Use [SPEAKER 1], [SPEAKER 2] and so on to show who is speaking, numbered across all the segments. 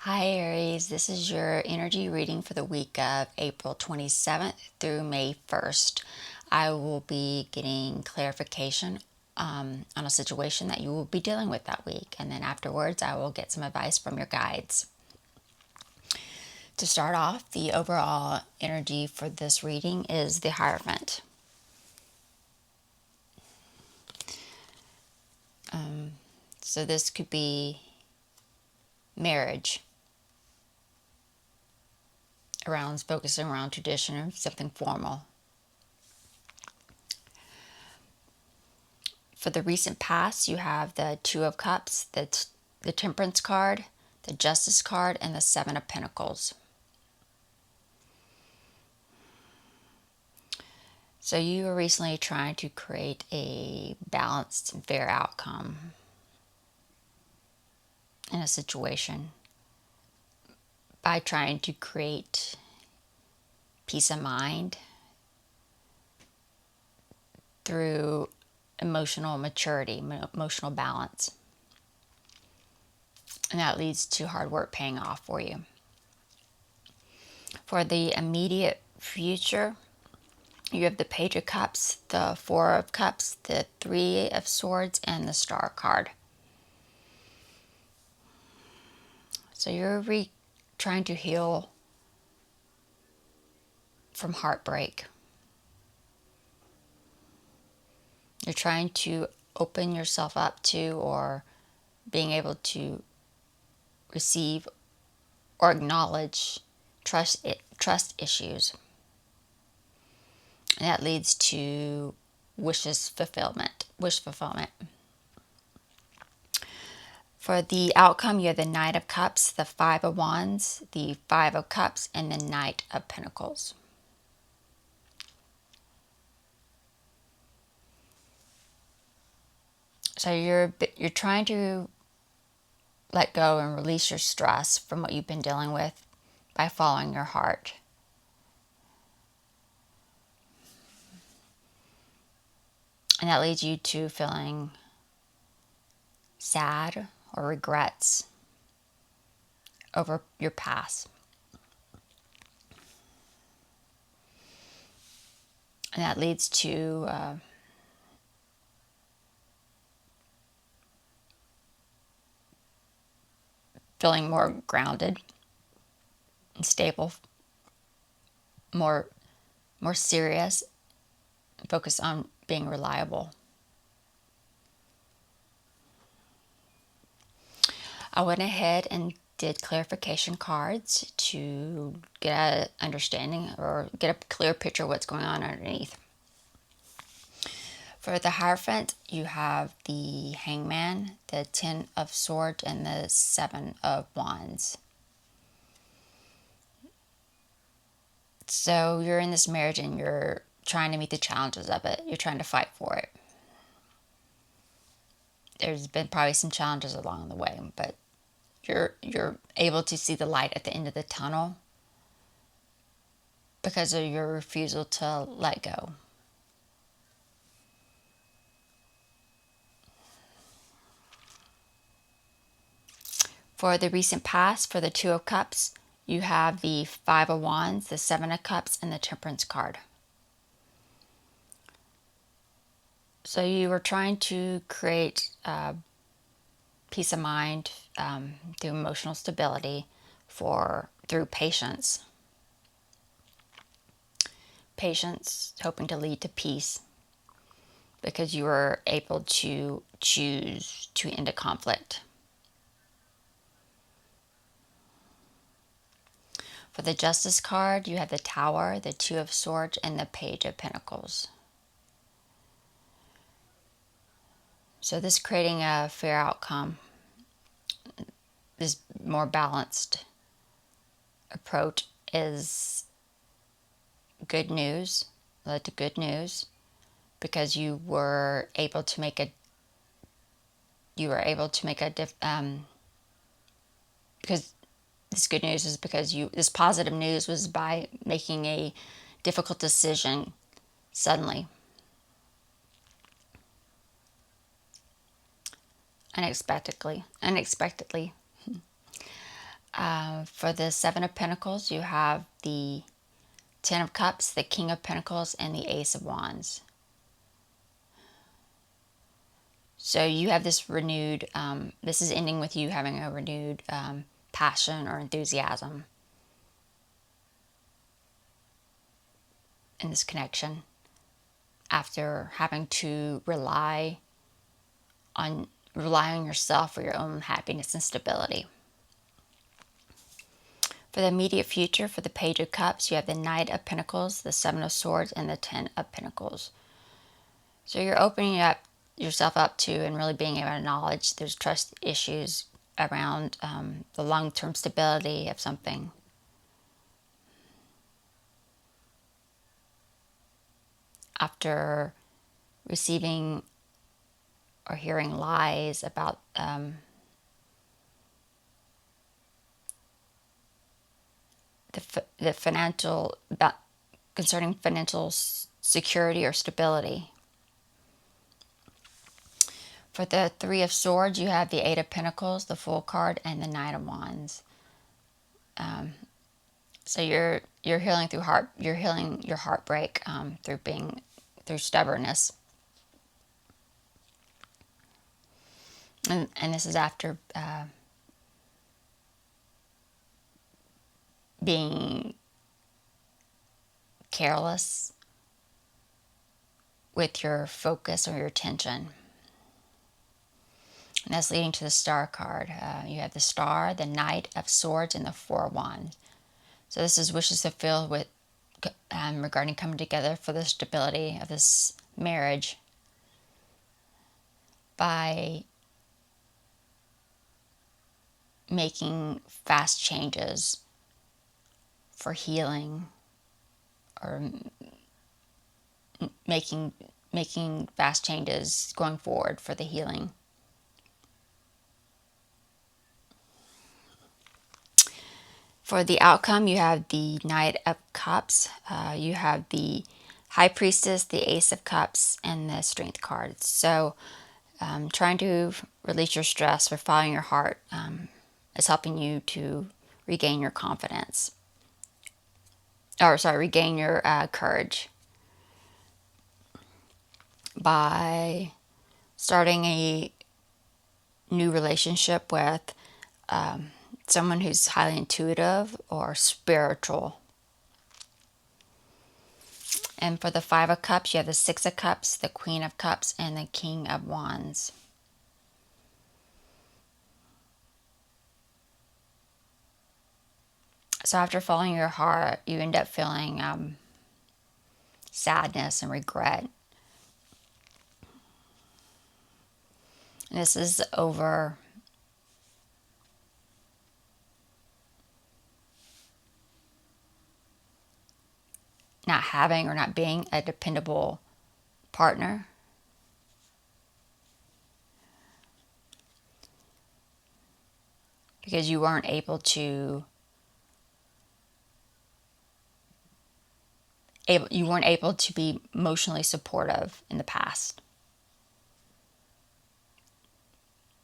[SPEAKER 1] Hi Aries, this is your energy reading for the week of April 27th through May 1st. I will be getting clarification on a situation that you will be dealing with that week, and then afterwards I will get some advice from your guides. To start off, the overall energy for this reading is the Hierophant. So this could be marriage, focusing around tradition or something formal. For the recent past, you have the Two of Cups, the Temperance card, the Justice card, and the Seven of Pentacles. So you were recently trying to create a balanced and fair outcome in a situation by trying to create peace of mind through emotional maturity, emotional balance. And that leads to hard work paying off for you. For the immediate future, you have the Page of Cups, the Four of Cups, the Three of Swords, and the Star card. So you're trying to heal from heartbreak. You're trying to open yourself up to, or being able to receive or acknowledge trust issues. And that leads to wish fulfillment. For the outcome, you have the Knight of Cups, the Five of Wands, the Five of Cups, and the Knight of Pentacles. So you're trying to let go and release your stress from what you've been dealing with by following your heart. And that leads you to feeling sad or regrets over your past. And that leads to feeling more grounded and stable, more serious, focused on being reliable. I went ahead and did clarification cards to get an understanding or get a clear picture of what's going on underneath. For the Hierophant, you have the Hangman, the Ten of Swords, and the Seven of Wands. So you're in this marriage and you're trying to meet the challenges of it. You're trying to fight for it. There's been probably some challenges along the way, but you're able to see the light at the end of the tunnel because of your refusal to let go. For the recent past, for the Two of Cups, you have the Five of Wands, the Seven of Cups, and the Temperance card. So you were trying to create peace of mind through emotional stability through patience. Patience hoping to lead to peace because you were able to choose to end a conflict. For the Justice card, you have the Tower, the Two of Swords, and the Page of Pentacles. So this creating a fair outcome, this more balanced approach is good news, led to good news, because you were able to make a because this good news is because this positive news was by making a difficult decision suddenly, unexpectedly. For the Seven of Pentacles, you have the Ten of Cups, the King of Pentacles, and the Ace of Wands. So you have this renewed, this is ending with you having a renewed passion or enthusiasm in this connection after having to rely on yourself for your own happiness and stability. For the immediate future, for the Page of Cups, you have the Knight of Pentacles, the Seven of Swords, and the Ten of Pentacles. So you're opening yourself up to and really being able to acknowledge there's trust issues around the long-term stability of something. After receiving or hearing lies about the financial, concerning financial security or stability. For the Three of Swords, you have the Eight of Pentacles, the Fool card, and the Knight of Wands. So you're healing through you're healing your heartbreak through stubbornness. And this is after being careless with your focus or your attention. And that's leading to the Star card. You have the Star, the Knight of Swords, and the Four of Wands. So this is wishes fulfilled with regarding coming together for the stability of this marriage by making fast changes for healing, or making fast changes going forward for the healing. For the outcome, you have the Knight of Cups, you have the High Priestess, the Ace of Cups, and the Strength cards. So trying to release your stress for following your heart is helping you to regain your confidence. Regain your courage by starting a new relationship with someone who's highly intuitive or spiritual. And for the Five of Cups, you have the Six of Cups, the Queen of Cups, and the King of Wands. So after following your heart, you end up feeling sadness and regret. And this is over not having or not being a dependable partner. Because you weren't able to be emotionally supportive in the past.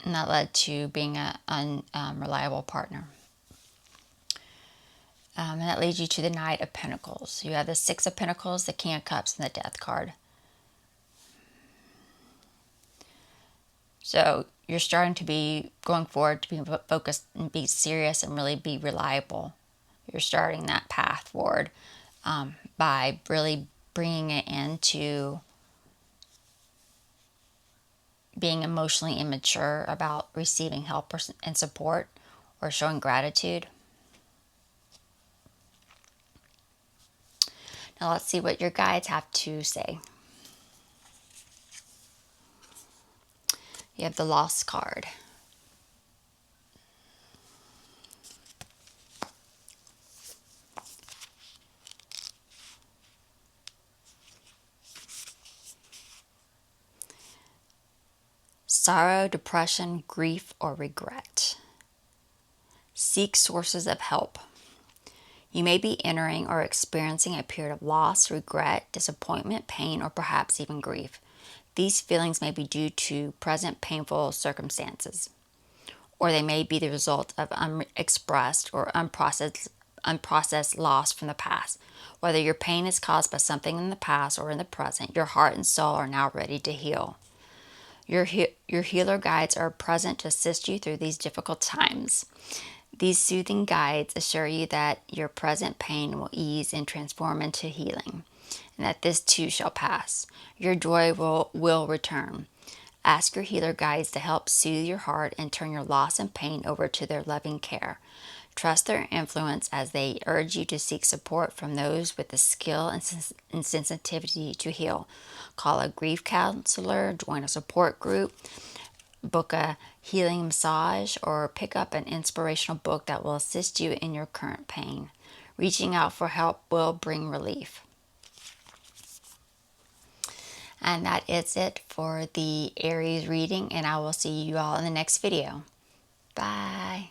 [SPEAKER 1] And that led to being an unreliable partner. And that leads you to the Knight of Pentacles. You have the Six of Pentacles, the King of Cups, and the Death card. So you're starting to be going forward to be focused and be serious and really be reliable. You're starting that path forward by really bringing it into being emotionally immature about receiving help and support or showing gratitude. Now let's see what your guides have to say. You have the Lost card. Sorrow, depression, grief, or regret. Seek sources of help. You may be entering or experiencing a period of loss, regret, disappointment, pain, or perhaps even grief. These feelings may be due to present painful circumstances, or they may be the result of unexpressed or unprocessed loss from the past. Whether your pain is caused by something in the past or in the present, your heart and soul are now ready to heal. Your healer guides are present to assist you through these difficult times. These soothing guides assure you that your present pain will ease and transform into healing, and that this too shall pass. Your joy will return. Ask your healer guides to help soothe your heart and turn your loss and pain over to their loving care. Trust their influence as they urge you to seek support from those with the skill and sensitivity to heal. Call a grief counselor, join a support group, book a healing massage, or pick up an inspirational book that will assist you in your current pain. Reaching out for help will bring relief. And that is it for the Aries reading, and I will see you all in the next video. Bye.